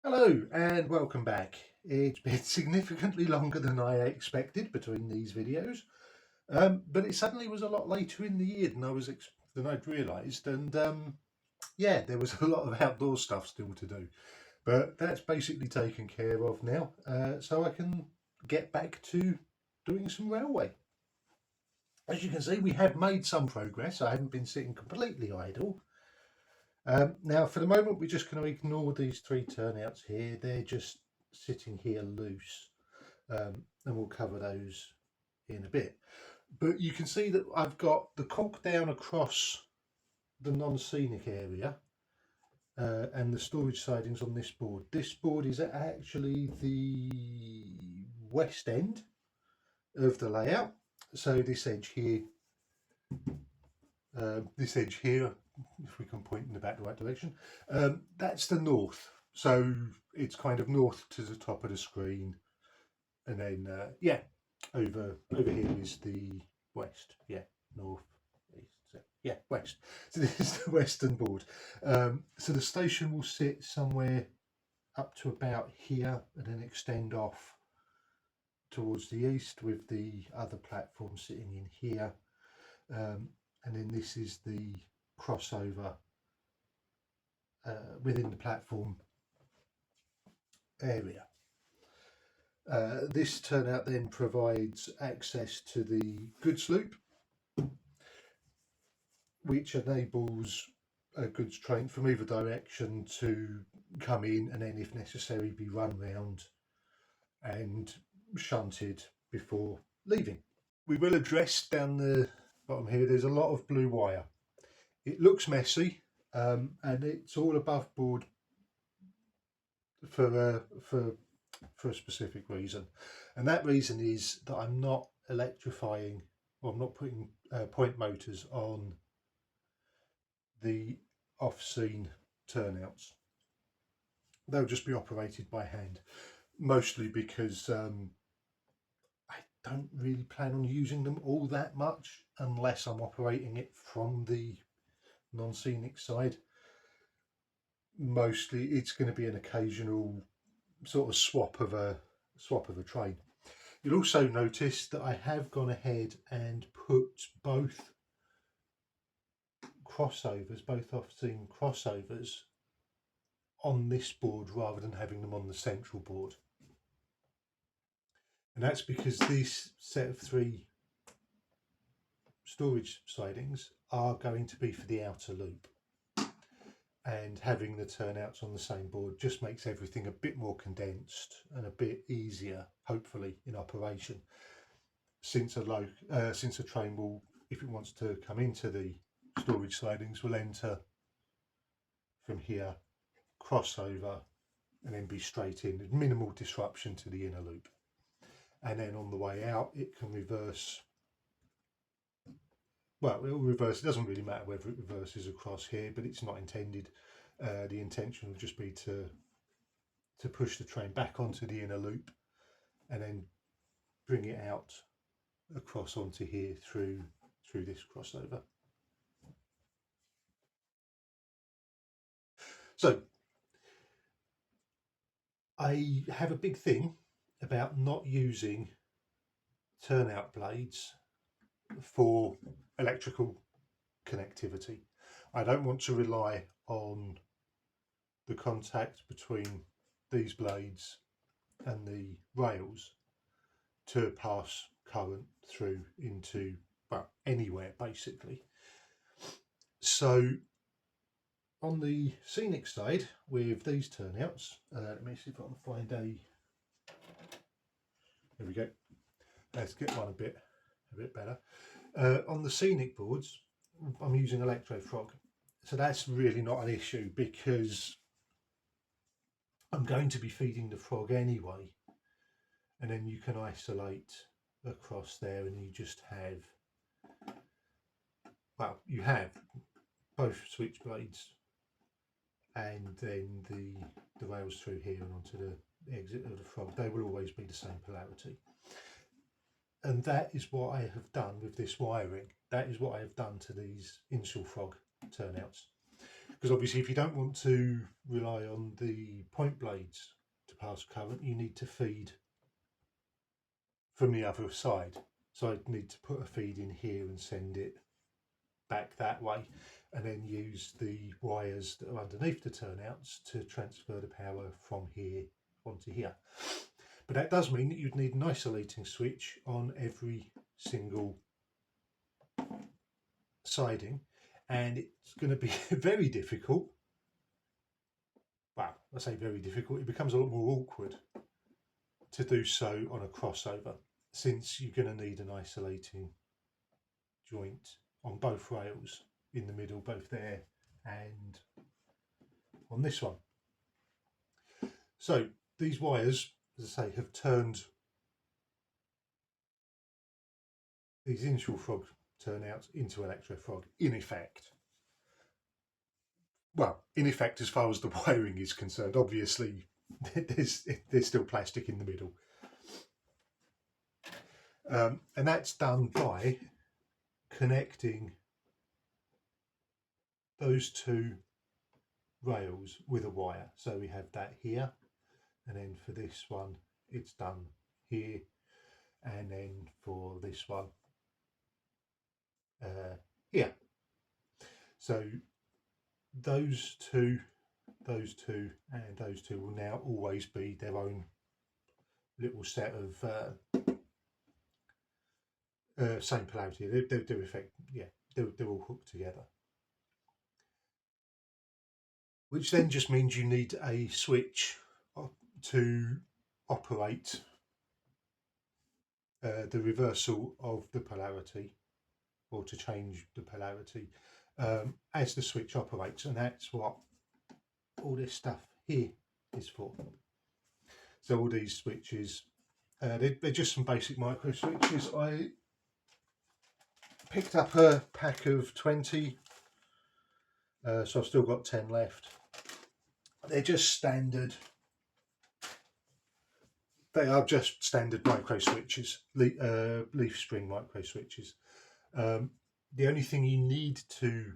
Hello and welcome back. It's been significantly longer than I expected between these videos, but it suddenly was a lot later in the year than I'd realised, and yeah, there was a lot of outdoor stuff still to do. But that's basically taken care of now, so I can get back to doing some railway. As you can see, we have made some progress. I haven't been sitting completely idle. Now, for the moment, we're just going to ignore these three turnouts here. They're just sitting here loose, and we'll cover those in a bit. But you can see that I've got the caulk down across the non-scenic area and the storage sidings on this board. This board is actually the west end of the layout. So this edge here, if we can point in the right direction, that's the north. So it's kind of north to the top of the screen, and then yeah, over here is the west. Yeah, north, east. So, yeah, west. So this is the western board. So the station will sit somewhere up to about here, and then extend off towards the east, with the other platform sitting in here. And then this is the crossover within the platform area. This turnout then provides access to the goods loop, which enables a goods train from either direction to come in and then, if necessary, be run round and shunted before leaving. We will address down the bottom here, there's a lot of blue wire. It looks messy, and it's all above board for a specific reason, and that reason is that I'm not electrifying, or I'm not putting point motors on the off-scene turnouts. They'll just be operated by hand, mostly because I don't really plan on using them all that much unless I'm operating it from the non-scenic side. Mostly it's going to be an occasional sort of swap of a train. You'll also notice that I have gone ahead and put both off-scene crossovers, on this board rather than having them on the central board. And that's because this set of three storage sidings are going to be for the outer loop. And having the turnouts on the same board just makes everything a bit more condensed and a bit easier, hopefully, in operation. Since a train will, if it wants to come into the storage sidings, will enter from here, cross over, and then be straight in. There's minimal disruption to the inner loop. And then on the way out, it can reverse. Well, it will reverse. It doesn't really matter whether it reverses across here, but it's not intended. The intention will just be to push the train back onto the inner loop and then bring it out across onto here through this crossover. So I have a big thing about not using turnout blades for electrical connectivity. I don't want to rely on the contact between these blades and the rails to pass current through into, well, anywhere basically. So on the scenic side with these turnouts, let me see if I can find a, there we go, let's get one a bit better. On the scenic boards, I'm using Electrofrog, so that's really not an issue because I'm going to be feeding the frog anyway, and then you can isolate across there, and you just have, well, you have both switch blades and then the rails through here and onto the exit of the frog. They will always be the same polarity. And that is what I have done with this wiring. That is what I have done to these Insul Frog turnouts. because obviously if you don't want to rely on the point blades to pass current, you need to feed from the other side. So I'd need to put a feed in here and send it back that way, and then use the wires that are underneath the turnouts to transfer the power from here onto here. But that does mean that you'd need an isolating switch on every single siding, and it's going to be very difficult. Well, I say very difficult, it becomes a lot more awkward to do so on a crossover, since you're going to need an isolating joint on both rails in the middle, both there and on this one. So these wires, as I say, have turned these initial frog turnouts into electro frog, in effect. Well, in effect, as far as the wiring is concerned. Obviously there's still plastic in the middle, and that's done by connecting those two rails with a wire. So we have that here, and then for this one it's done here, and then for this one here. So those two, and those two will now always be their own little set of same polarity. They're effect, yeah, they're all hooked together. Which then just means you need a switch to operate the reversal of the polarity, or to change the polarity as the switch operates, and that's what all this stuff here is for. So all these switches, they're just some basic micro switches. I picked up a pack of 20, so I've still got 10 left. They're just standard. They are just standard micro switches, leaf spring micro switches. The only thing you need to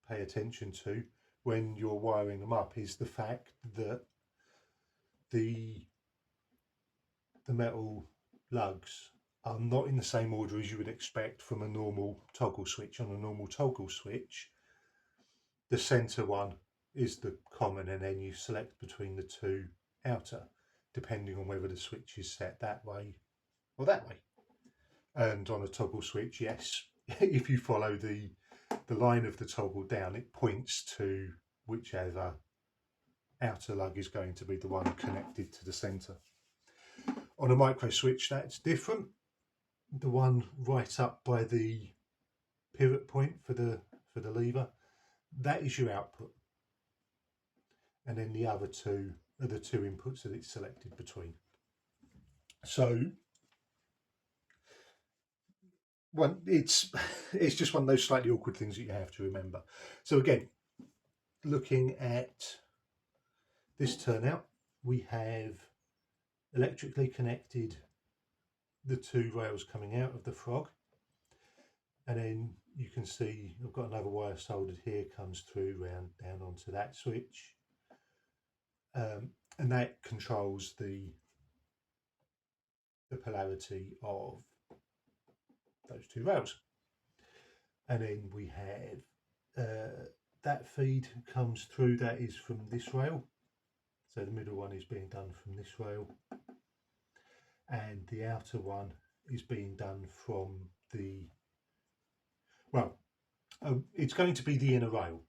pay attention to when you're wiring them up is the fact that the metal lugs are not in the same order as you would expect from a normal toggle switch. On a normal toggle switch, the center one is the common, and then you select between the two outer, depending on whether the switch is set that way or that way. And on a toggle switch, yes, if you follow the line of the toggle down, it points to whichever outer lug is going to be the one connected to the center. On a micro switch, that's different. The one right up by the pivot point for the lever, that is your output, and then the other two are the two inputs that it's selected between. So it's just one of those slightly awkward things that you have to remember. So again, looking at this turnout, we have electrically connected the two rails coming out of the frog, and then you can see I've got another wire soldered here, comes through round down onto that switch, and that controls the polarity of those two rails. And then we have that feed comes through, that is from this rail, so the middle one is being done from this rail, and the outer one is being done from the, well, it's going to be the inner rail,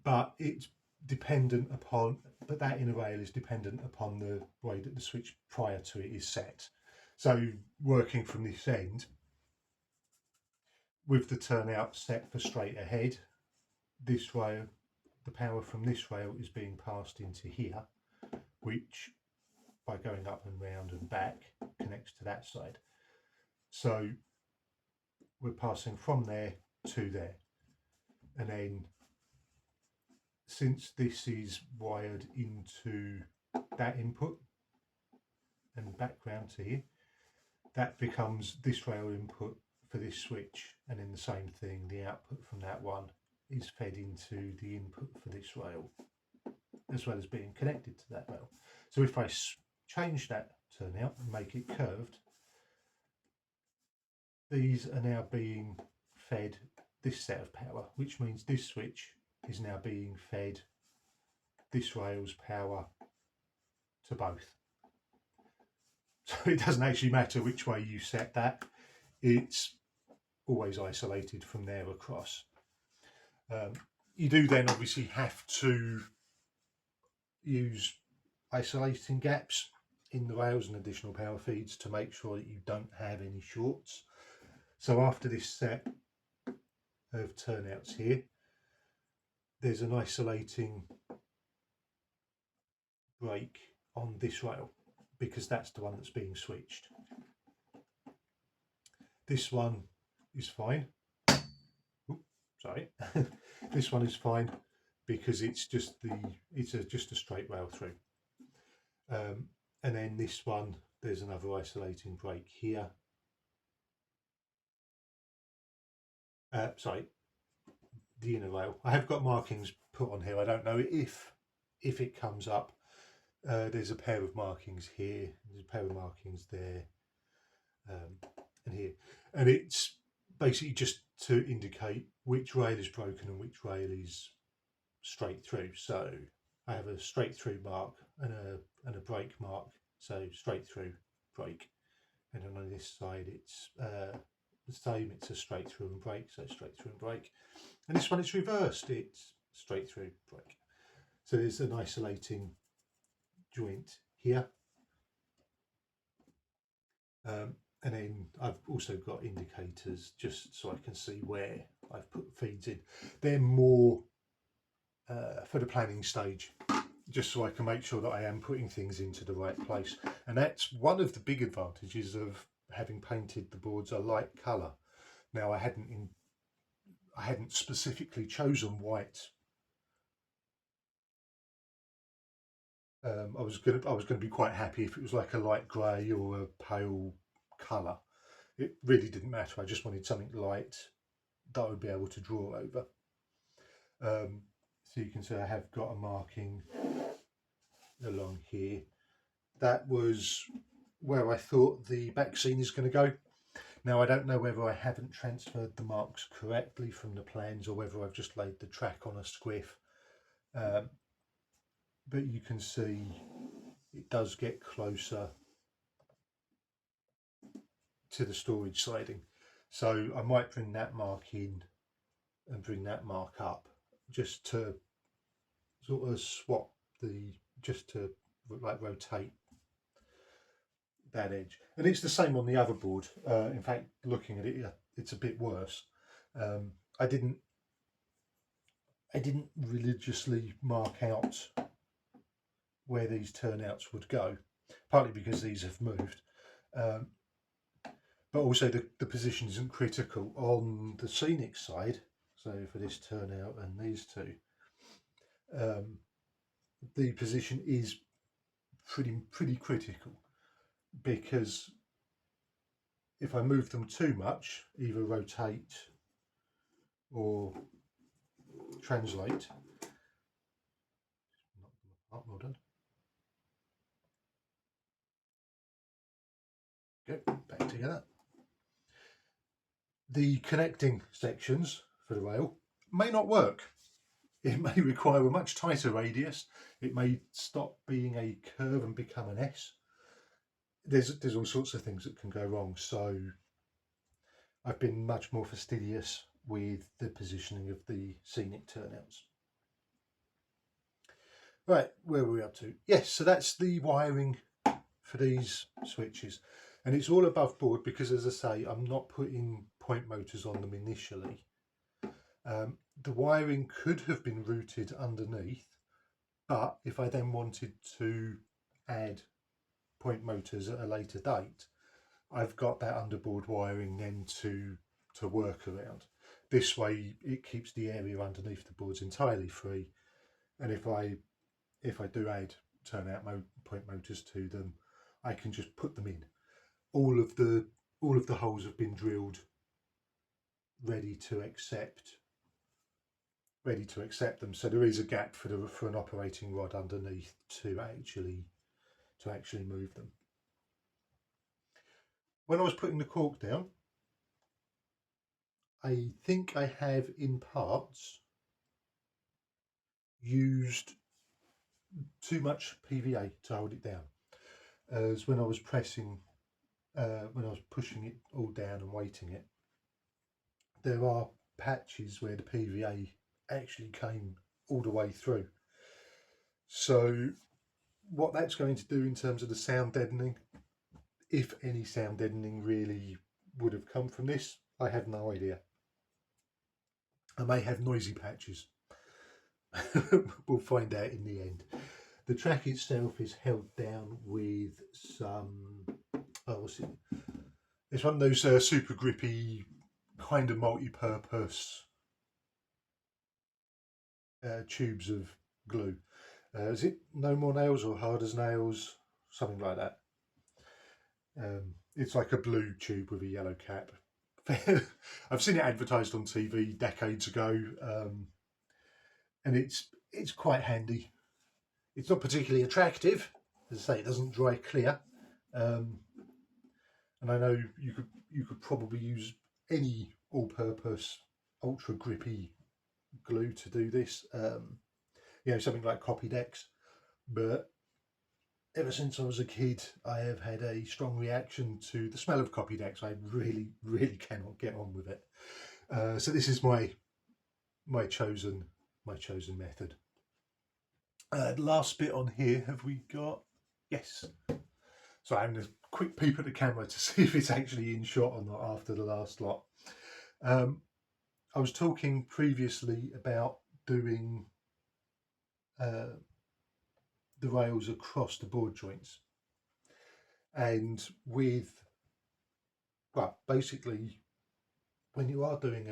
but it's dependent upon, but that inner rail is dependent upon the way that the switch prior to it is set. So working from this end, with the turnout set for straight ahead, this rail, the power from this rail is being passed into here, which by going up and round and back connects to that side. So we're passing from there to there, and then since this is wired into that input and background to here, that becomes this rail input for this switch, and then the same thing, the output from that one is fed into the input for this rail, as well as being connected to that rail. So if I change that turnout and make it curved, these are now being fed this set of power, which means this switch is now being fed this rail's power to both. So it doesn't actually matter which way you set that, it's always isolated from there across. You do then obviously have to use isolating gaps in the rails and additional power feeds to make sure that you don't have any shorts. So after this set of turnouts here, there's an isolating break on this rail because that's the one that's being switched. This one is fine. Oops, sorry. This one is fine because it's just just a straight rail through. And then this one, there's another isolating break here. Sorry, the inner rail. I have got markings put on here. I don't know if it comes up. There's a pair of markings here. There's a pair of markings there, and here, and it's basically just to indicate which rail is broken and which rail is straight through. So I have a straight through mark and a break mark. So straight through, break, and then on this side it's the same. It's a straight through and break. So straight through and break, and this one is reversed. It's straight through, break. So there's an isolating joint here. And then I've also got indicators just so I can see where I've put feeds in. They're more for the planning stage, just so I can make sure that I am putting things into the right place. And that's one of the big advantages of having painted the boards a light colour. Now I hadn't specifically chosen white. I was gonna be quite happy if it was like a light grey or a pale colour. It really didn't matter. I just wanted something light that I would be able to draw over. So you can see I have got a marking along here. That was where I thought the back scene is going to go. Now I don't know whether I haven't transferred the marks correctly from the plans or whether I've just laid the track on a squiff. But you can see it does get closer to the storage siding. So I might bring that mark in and bring that mark up just to sort of swap just to like rotate that edge. And it's the same on the other board. In fact, looking at it, it's a bit worse. I didn't religiously mark out where these turnouts would go, partly because these have moved, but also the position isn't critical on the scenic side. So for this turnout and these two, the position is pretty critical, because if I move them too much, either rotate or translate, well done. Go back together. The connecting sections for the rail may not work. It may require a much tighter radius. It may stop being a curve and become an S. There's all sorts of things that can go wrong. So I've been much more fastidious with the positioning of the scenic turnouts. Right, where were we up to? Yes, so that's the wiring for these switches, and it's all above board because, as I say, I'm not putting point motors on them initially. The wiring could have been routed underneath, but if I then wanted to add point motors at a later date, I've got that underboard wiring then to work around. This way it keeps the area underneath the boards entirely free, and if I do add turnout point motors to them, I can just put them in. All of the holes have been drilled, ready to accept ready to accept them. So there is a gap for an operating rod underneath to actually move them. When I was putting the cork down, I think I have in parts used too much PVA to hold it down. As when I was pressing, when I was pushing it all down and weighting it, there are patches where the PVA actually came all the way through. So what that's going to do in terms of the sound deadening, if any sound deadening really would have come from this, I have no idea. I may have noisy patches. We'll find out in the end. The track itself is held down with some, what's it? It's one of those super grippy kind of multi-purpose tubes of glue. Is it No More Nails or Hard as Nails? Something like that. It's like a blue tube with a yellow cap. I've seen it advertised on TV decades ago, and it's quite handy. It's not particularly attractive, as I say, it doesn't dry clear, and I know you could probably use any all-purpose ultra grippy glue to do this. You know, something like Copydex, but ever since I was a kid, I have had a strong reaction to the smell of Copydex. I really cannot get on with it. So this is my chosen method. The last bit on here, have we got? Yes. So I'm going to quick peep at the camera to see if it's actually in shot or not after the last lot. I was talking previously about doing the rails across the board joints, and with, well, basically when you are doing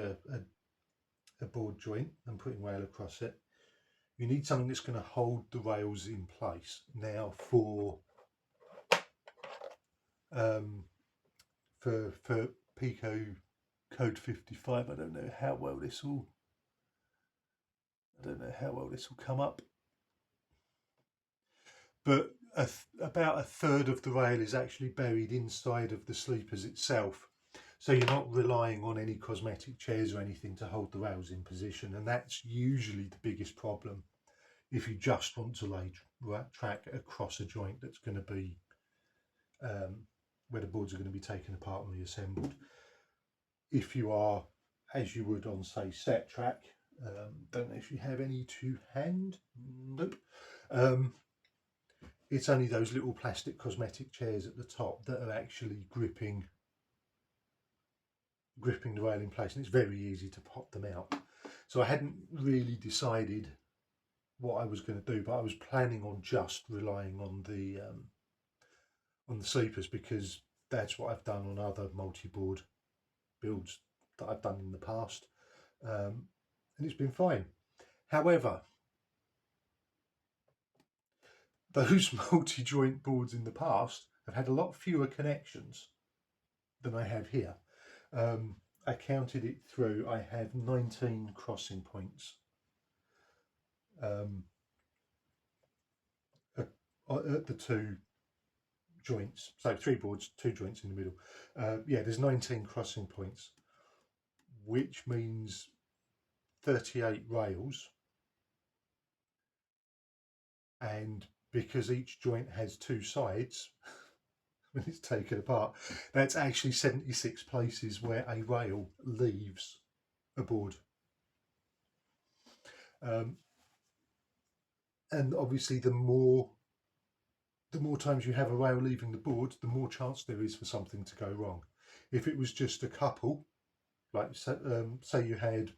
a board joint and putting rail across it, you need something that's going to hold the rails in place. Now for Pico code 55, I don't know how well this will come up, but about a third of the rail is actually buried inside of the sleepers itself, so you're not relying on any cosmetic chairs or anything to hold the rails in position, and that's usually the biggest problem if you just want to lay track across a joint that's going to be where the boards are going to be taken apart and reassembled. If you are, as you would on, say, set track, don't know if you have any to hand, nope. It's only those little plastic cosmetic chairs at the top that are actually gripping the rail in place, and it's very easy to pop them out. So I hadn't really decided what I was going to do, but I was planning on just relying on the sleepers, because that's what I've done on other multi-board builds that I've done in the past, and it's been fine. However, those multi-joint boards in the past have had a lot fewer connections than I have here. I counted it through, I have 19 crossing points at the two joints, so 3 boards, 2 joints in the middle. Yeah, there's 19 crossing points, which means 38 rails, and because each joint has 2 sides, when it's taken apart, that's actually 76 places where a rail leaves a board. And obviously the more times you have a rail leaving the board, the more chance there is for something to go wrong. If it was just a couple, like say you had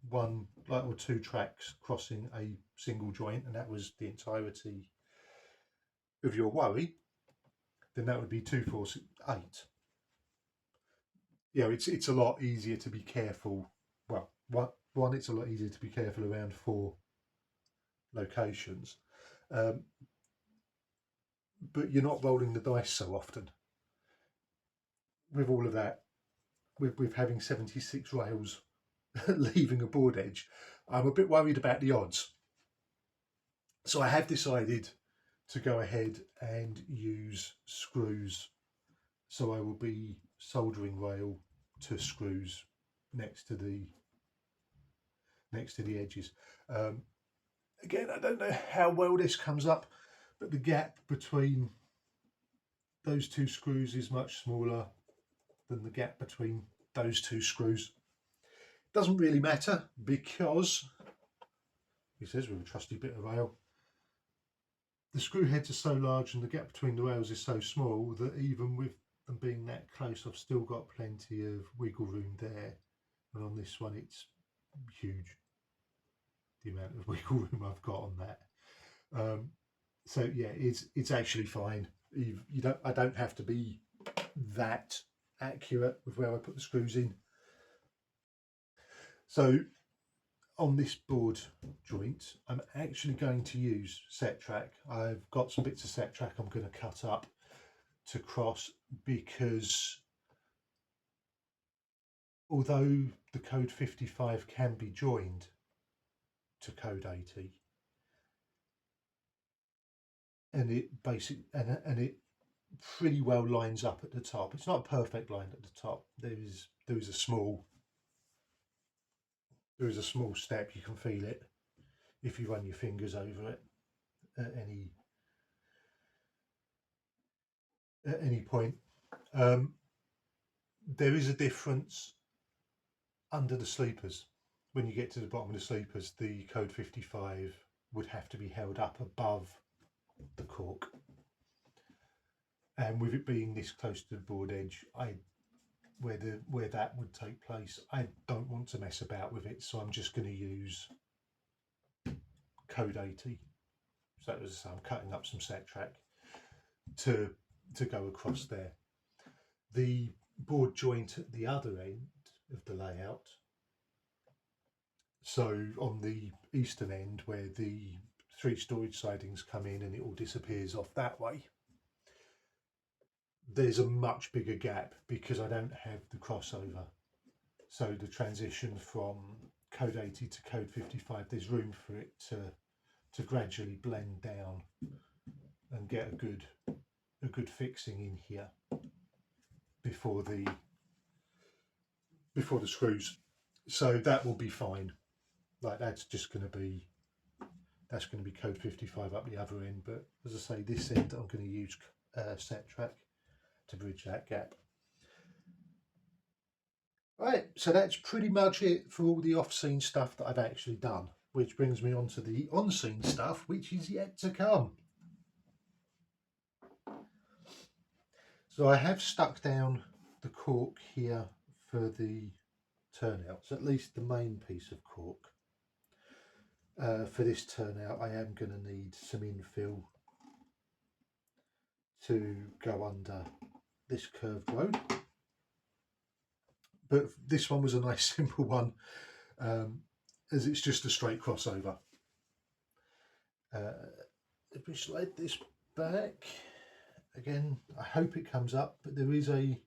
1 or 2 tracks crossing a single joint, and that was the entirety of your worry, then that would be 2, 4, 6, 8. You know, it's a lot easier to be careful. Well, one, it's a lot easier to be careful around 4 locations, but you're not rolling the dice so often. With all of that, with having 76 rails leaving a board edge, I'm a bit worried about the odds. So I have decided to go ahead and use screws. So I will be soldering rail to screws next to the edges. Again, I don't know how well this comes up, but the gap between those two screws is much smaller than the gap between those two screws. Doesn't really matter because, he says with a trusty bit of rail, the screw heads are so large and the gap between the rails is so small that even with them being that close, I've still got plenty of wiggle room there. And on this one, it's huge, the amount of wiggle room I've got on that. So yeah, it's actually fine. I don't have to be that accurate with where I put the screws in. So on this board joint, I'm actually going to use set track. I've got some bits of set track I'm going to cut up to cross, because although the code 55 can be joined to code 80, and it pretty well lines up at the top. It's not a perfect line at the top. There is a small step. You can feel it if you run your fingers over it at any point. There is a difference under the sleepers. When you get to the bottom of the sleepers, the code 55 would have to be held up above the cork. And with it being this close to the board edge, where that would take place, I don't want to mess about with it, so I'm just going to use code 80. So as I say, I'm cutting up some set track to go across there. The board joint at the other end of the layout, so on the eastern end where the 3 storage sidings come in and it all disappears off that way, there's a much bigger gap because I don't have the crossover. So the transition from code 80 to code 55, there's room for it to gradually blend down and get a good fixing in here before the screws. So that will be fine. Like that's going to be code 55 up the other end. But as I say, this end I'm going to use set track to bridge that gap. Right, so that's pretty much it for all the off-scene stuff that I've actually done, which brings me on to the on-scene stuff, which is yet to come. So I have stuck down the cork here for the turnouts, at least the main piece of cork. For this turnout, I am going to need some infill to go under this curved road. But this one was a nice simple one, as it's just a straight crossover. If we slide this back, again, I hope it comes up, but there is a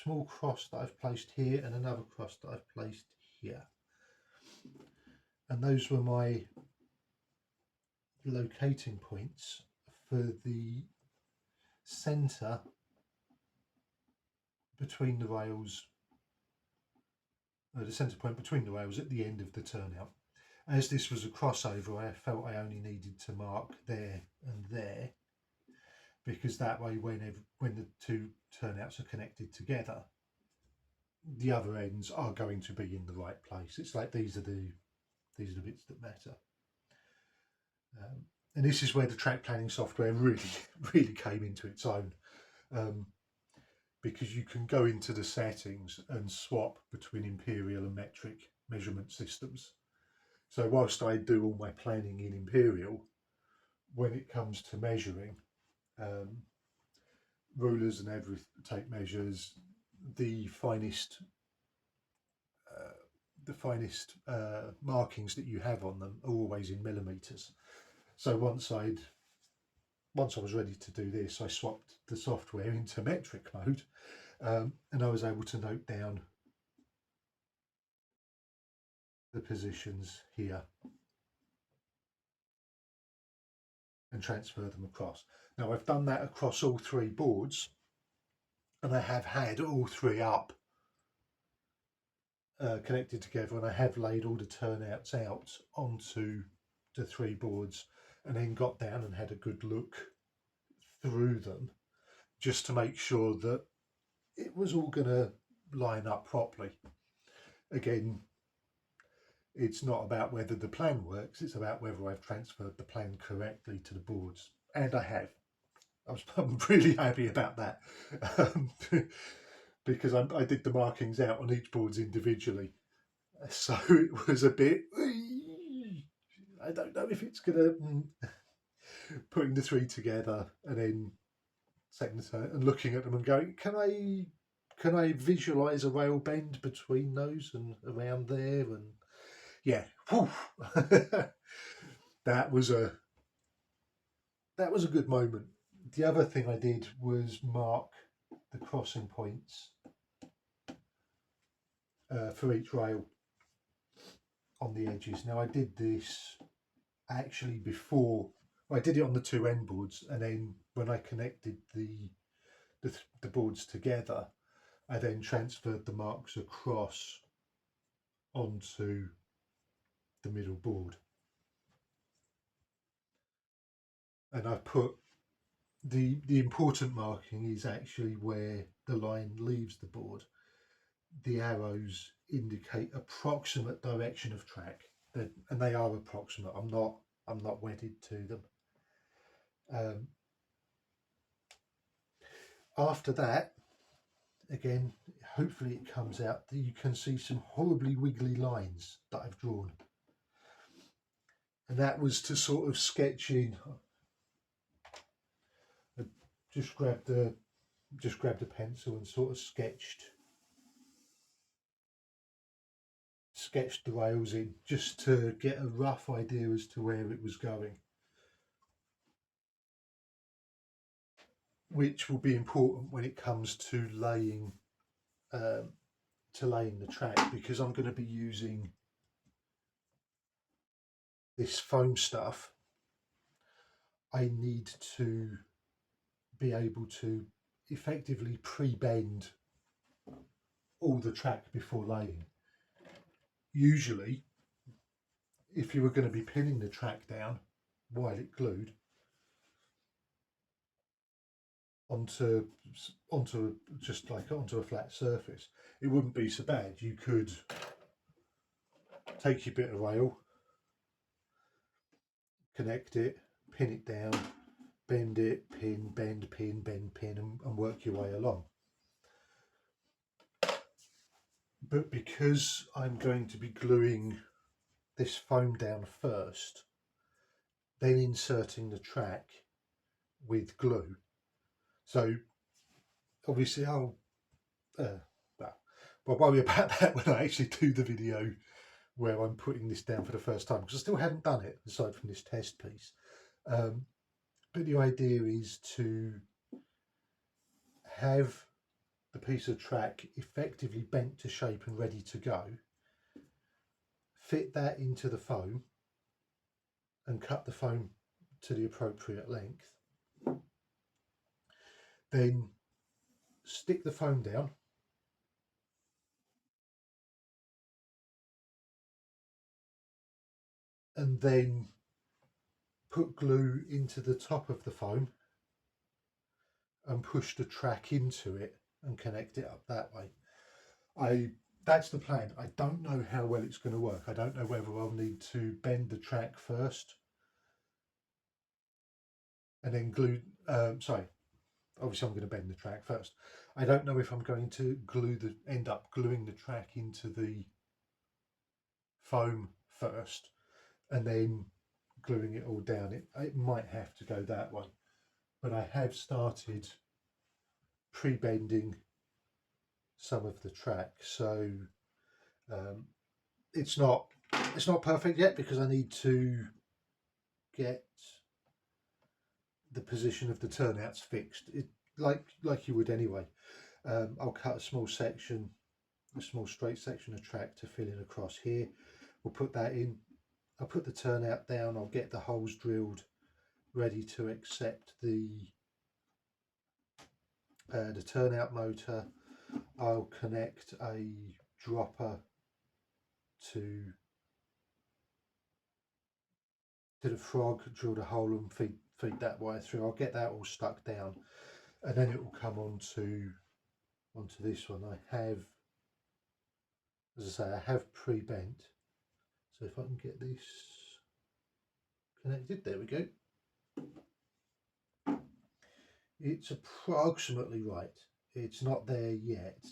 small cross that I've placed here and another cross that I've placed here. And those were my locating points for the centre between the rails, the centre point between the rails at the end of the turnout. As this was a crossover, I felt I only needed to mark there and there, because that way when the 2 turnouts are connected together, the other ends are going to be in the right place. It's like these are the bits that matter. And this is where the track planning software really came into its own, because you can go into the settings and swap between imperial and metric measurement systems. So whilst I do all my planning in imperial, when it comes to measuring, rulers and everything, tape measures, the finest markings that you have on them are always in millimeters. So once I was ready to do this, I swapped the software into metric mode, and I was able to note down the positions here and transfer them across. Now I've done that across all 3 boards, and I have had all 3 up connected together, and I have laid all the turnouts out onto the 3 boards and then got down and had a good look through them just to make sure that it was all going to line up properly. Again, it's not about whether the plan works, it's about whether I've transferred the plan correctly to the boards, and I have. I'm really happy about that. Because I did the markings out on each boards individually, so it was a bit, I don't know if it's gonna, putting the 3 together and then second turn and looking at them and going, can I visualize a rail bend between those and around there? And yeah, that was a good moment. The other thing I did was mark the crossing points for each rail on the edges. Now I did this actually before. I did it on the 2 end boards, and then when I connected the boards together, I then transferred the marks across onto the middle board, and I put the important marking is actually where the line leaves the board. The arrows indicate approximate direction of track, and they are approximate. I'm not wedded to them. After that, again, hopefully it comes out that you can see some horribly wiggly lines that I've drawn, and that was to sort of sketch in. I just grabbed a pencil and sort of sketched the rails in, just to get a rough idea as to where it was going, which will be important when it comes to laying the track, because I'm going to be using this foam stuff. I need to be able to effectively pre-bend all the track before laying. Usually, if you were going to be pinning the track down while it glued onto a flat surface, it wouldn't be so bad. You could take your bit of rail, connect it, pin it down, bend it, pin, bend, pin, bend, pin, and work your way along. But because I'm going to be gluing this foam down first, then inserting the track with glue, so obviously I'll worry about that when I actually do the video where I'm putting this down for the first time, because I still haven't done it aside from this test piece. But the idea is to have the piece of track effectively bent to shape and ready to go, fit that into the foam and cut the foam to the appropriate length, then stick the foam down, and then put glue into the top of the foam and push the track into it and connect it up that way. That's the plan. I don't know how well it's going to work. I don't know whether I'll need to bend the track first and then glue, obviously I'm going to bend the track first. I don't know if I'm going to end up gluing the track into the foam first and then gluing it all down. It might have to go that way, but I have started pre-bending some of the track, so it's not perfect yet, because I need to get the position of the turnouts fixed, like you would anyway. I'll cut a small straight section of track to fill in across here, we'll put that in. I'll put the turnout down, I'll get the holes drilled ready to accept the turnout motor. I'll connect a dropper to the frog, drill the hole and feed that wire through. I'll get that all stuck down, and then it will come onto this one. I have, as I say, I have pre-bent. So if I can get this connected, there we go. It's approximately right. It's not there yet.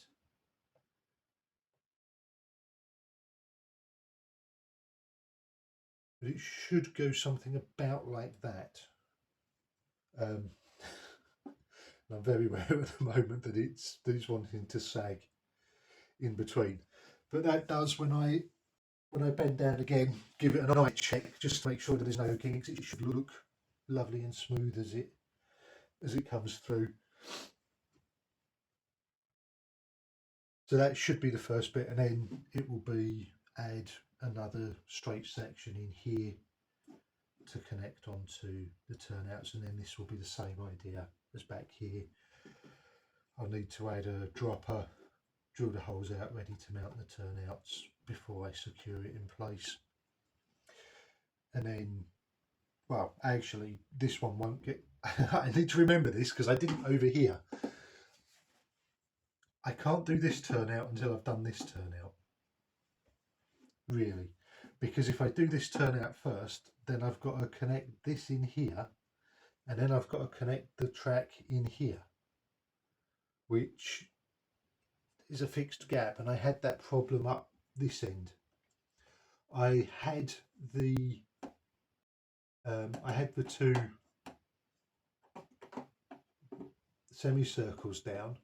But it should go something about like that. I'm very aware at the moment that it's wanting to sag in between. But that does, when I bend down again, give it an eye check just to make sure that there's no kinks. It should look lovely and smooth as it comes through. So that should be the first bit, and then it will be add another straight section in here to connect onto the turnouts, and then this will be the same idea as back here. I'll need to add a dropper, drill the holes out ready to mount the turnouts before I secure it in place. And then, well, actually this one won't get I need to remember this because I didn't over here. I can't do this turnout until I've done this turnout, really, because if I do this turnout first, then I've got to connect this in here, and then I've got to connect the track in here, which is a fixed gap, and I had that problem up this end. I had the two semicircles down,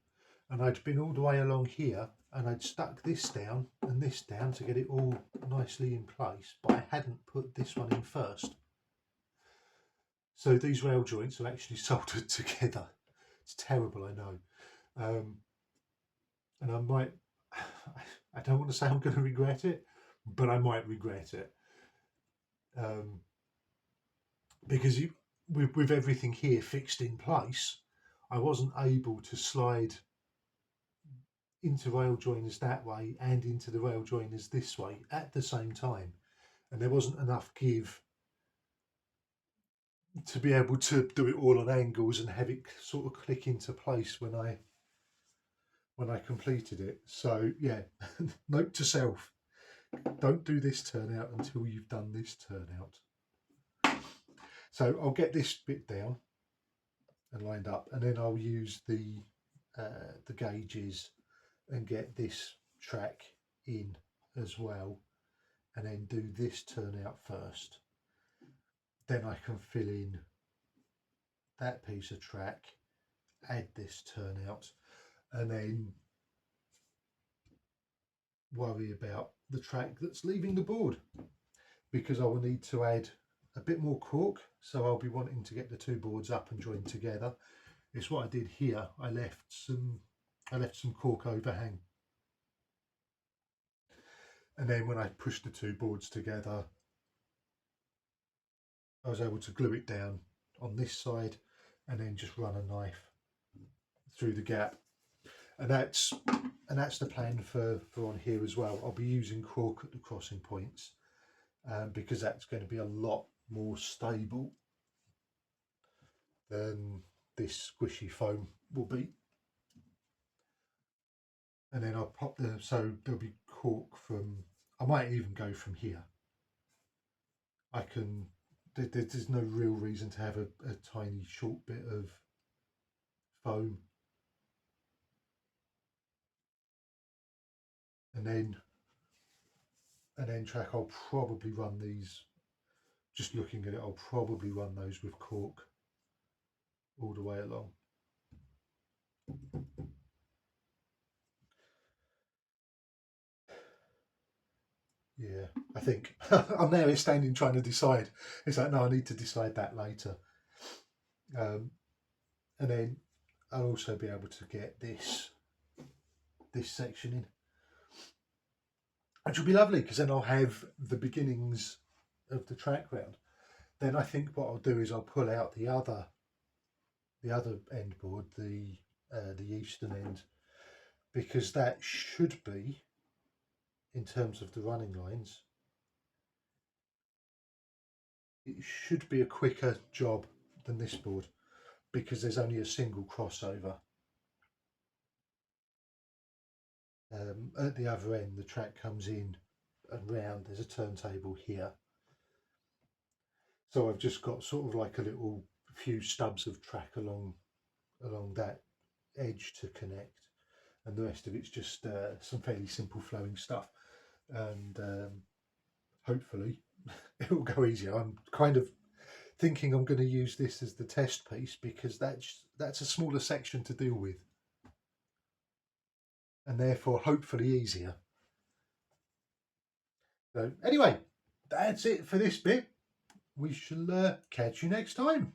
and I'd been all the way along here, and I'd stuck this down and this down to get it all nicely in place, but I hadn't put this one in first. So these rail joints are actually soldered together. It's terrible, I know. And I might, I don't want to say I'm going to regret it, but I might regret it. Because with everything here fixed in place, I wasn't able to slide into rail joiners that way and into the rail joiners this way at the same time, and there wasn't enough give to be able to do it all on angles and have it sort of click into place when I completed it. So yeah, note to self, don't do this turnout until you've done this turnout. So I'll get this bit down and lined up, and then I'll use the gauges and get this track in as well, and then do this turnout first. Then I can fill in that piece of track, add this turnout, and then worry about the track that's leaving the board, because I will need to add a bit more cork, so I'll be wanting to get the two boards up and joined together. It's what I did here. I left some cork overhang, and then when I pushed the two boards together, I was able to glue it down on this side and then just run a knife through the gap. And that's the plan for on here as well. I'll be using cork at the crossing points because that's going to be a lot more stable than this squishy foam will be. And then I'll pop so there'll be cork from, I might even go from here. There's no real reason to have a tiny short bit of foam. And then track, I'll probably run these, just looking at it, I'll probably run those with cork all the way along. Yeah, I think I'm now standing trying to decide. It's like, no, I need to decide that later. And then I'll also be able to get this section in. which will be lovely because then I'll have the beginnings of the track round. Then I think what I'll do is I'll pull out the other end board, the eastern end, because that should be, in terms of the running lines, it should be a quicker job than this board because there's only a single crossover. At the other end, the track comes in and round. There's a turntable here, so I've just got sort of like a little few stubs of track along that edge to connect, and the rest of it's just some fairly simple flowing stuff, and hopefully it will go easier. I'm kind of thinking I'm going to use this as the test piece because that's a smaller section to deal with, and therefore hopefully easier. So anyway, that's it for this bit. We shall catch you next time.